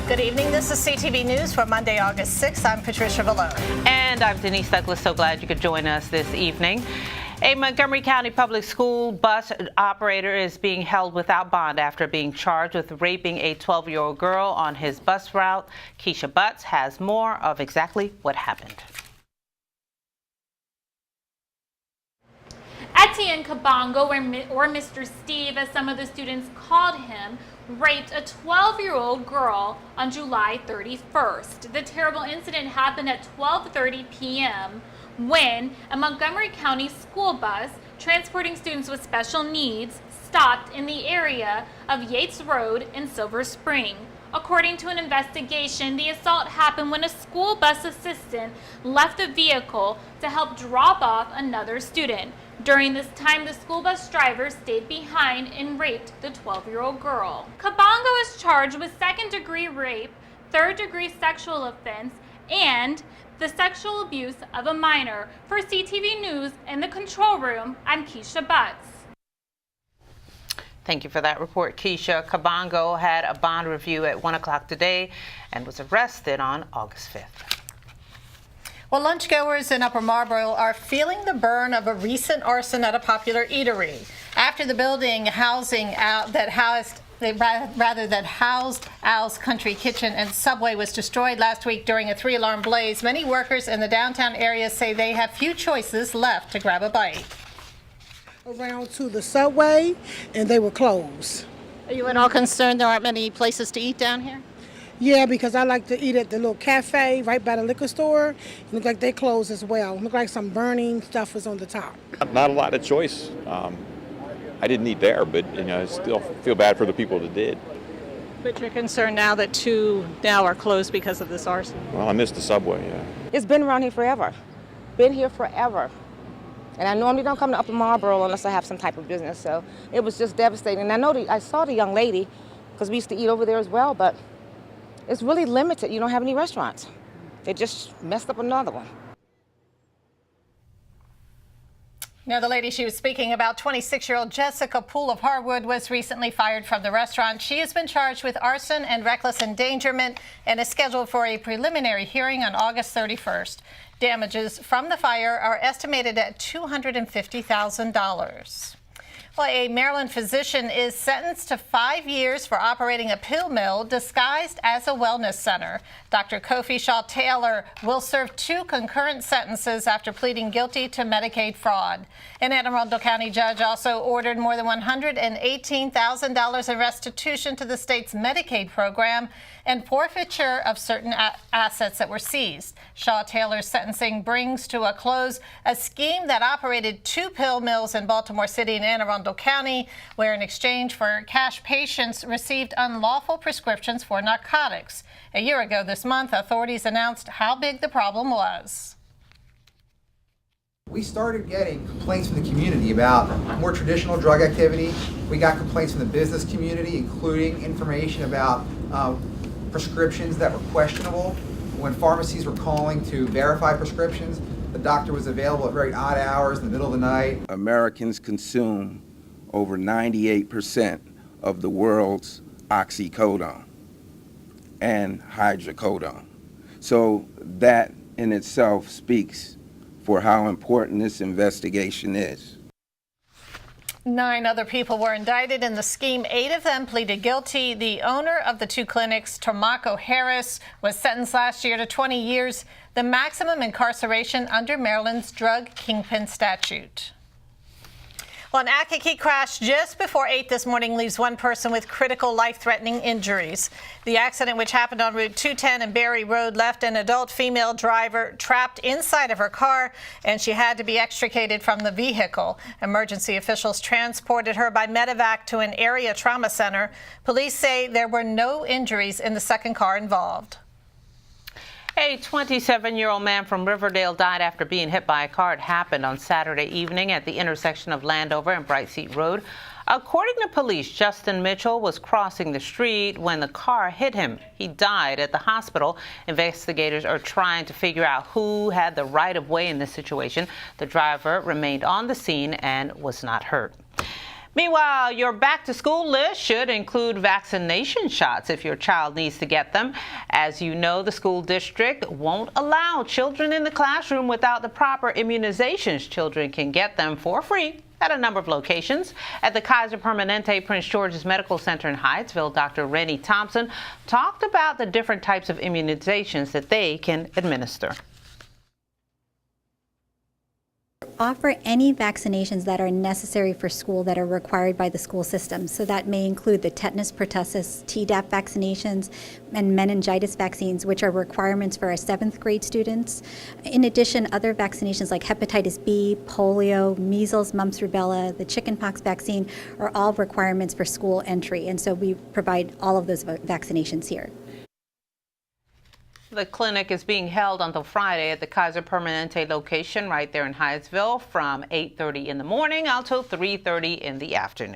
Good evening. This is CTV News for Monday, August 6th. I'm Patricia Valone. And I'm Denise Douglas. So glad you could join us this evening. A Montgomery County public school bus operator is being held without bond after being charged with raping a 12-year-old girl on his bus route. Keisha Butts has more of exactly what happened. Etienne Kabongo, or Mr. Steve, as some of the students called him, raped a 12-year-old girl on July 31st. The terrible incident happened at 12:30 p.m. when a Montgomery County school bus transporting students with special needs stopped in the area of Yates Road in Silver Spring. According to an investigation, the assault happened when a school bus assistant left the vehicle to help drop off another student. During this time, the school bus driver stayed behind and raped the 12-year-old girl. Kabongo is charged with second-degree rape, third-degree sexual offense, and the sexual abuse of a minor. For CTV News in the control room, I'm Keisha Butts. Thank you for that report, Keisha. Kabongo had a bond review at 1 o'clock today and was arrested on August 5th. Well, lunchgoers in Upper Marlboro are feeling the burn of a recent arson at a popular eatery. After the building that housed Al's Country Kitchen and Subway was destroyed last week during a 3-alarm blaze, many workers in the downtown area say they have few choices left to grab a bite. Around to the Subway, and they were closed. Are you at all concerned there aren't many places to eat down here? Yeah, because I like to eat at the little cafe right by the liquor store. It look like they closed as well. Look like some burning stuff was on the top. Not a lot of choice. I didn't eat there, but I still feel bad for the people that did. But you're concerned now that 2 now are closed because of this arson? Well, I missed the Subway, yeah. It's been around here forever. Been here forever. And I normally don't come to Upper Marlboro unless I have some type of business, so it was just devastating. And I saw the young lady, because we used to eat over there as well, but it's really limited. You don't have any restaurants. They just messed up another one. Now, the lady she was speaking about, 26-year-old Jessica Poole of Harwood, was recently fired from the restaurant. She has been charged with arson and reckless endangerment and is scheduled for a preliminary hearing on August 31st. Damages from the fire are estimated at $250,000. Well, a Maryland physician is sentenced to 5 years for operating a pill mill disguised as a wellness center. Dr. Kofi Shaw-Taylor will serve 2 concurrent sentences after pleading guilty to Medicaid fraud. An Anne Arundel County judge also ordered more than $118,000 in restitution to the state's Medicaid program and forfeiture of certain assets that were seized. Shaw-Taylor's sentencing brings to a close a scheme that operated 2 pill mills in Baltimore City and Anne Arundel County, where in exchange for cash, patients received unlawful prescriptions for narcotics. A year ago this month, authorities announced how big the problem was. We started getting complaints from the community about more traditional drug activity. We got complaints from the business community, including information about prescriptions that were questionable. When pharmacies were calling to verify prescriptions, the doctor was available at very odd hours in the middle of the night. Americans consume over 98% of the world's oxycodone and hydrocodone. So that in itself speaks for how important this investigation is. 9 other people were indicted in the scheme. 8 of them pleaded guilty. The owner of the 2 clinics, Tomako Harris, was sentenced last year to 20 years, the maximum incarceration under Maryland's drug kingpin statute. Well, an Akakie crash just before 8 this morning leaves 1 person with critical life-threatening injuries. The accident, which happened on Route 210 and Berry Road, left an adult female driver trapped inside of her car, and she had to be extricated from the vehicle. Emergency officials transported her by medevac to an area trauma center. Police say there were no injuries in the second car involved. A 27-year-old man from Riverdale died after being hit by a car. It happened on Saturday evening at the intersection of Landover and Bright Seat Road. According to police, Justin Mitchell was crossing the street when the car hit him. He died at the hospital. Investigators are trying to figure out who had the right-of-way in this situation. The driver remained on the scene and was not hurt. Meanwhile, your back-to-school list should include vaccination shots if your child needs to get them. As you know, the school district won't allow children in the classroom without the proper immunizations. Children can get them for free at a number of locations. At the Kaiser Permanente Prince George's Medical Center in Hyattsville, Dr. Rennie Thompson talked about the different types of immunizations that they can administer. Offer any vaccinations that are necessary for school that are required by the school system. So that may include the tetanus, pertussis, Tdap vaccinations, and meningitis vaccines, which are requirements for our 7th grade students. In addition, other vaccinations like hepatitis B, polio, measles, mumps, rubella, the chickenpox vaccine are all requirements for school entry. And so we provide all of those vaccinations here. The clinic is being held until Friday at the Kaiser Permanente location right there in Hyattsville from 8:30 in the morning until 3:30 in the afternoon.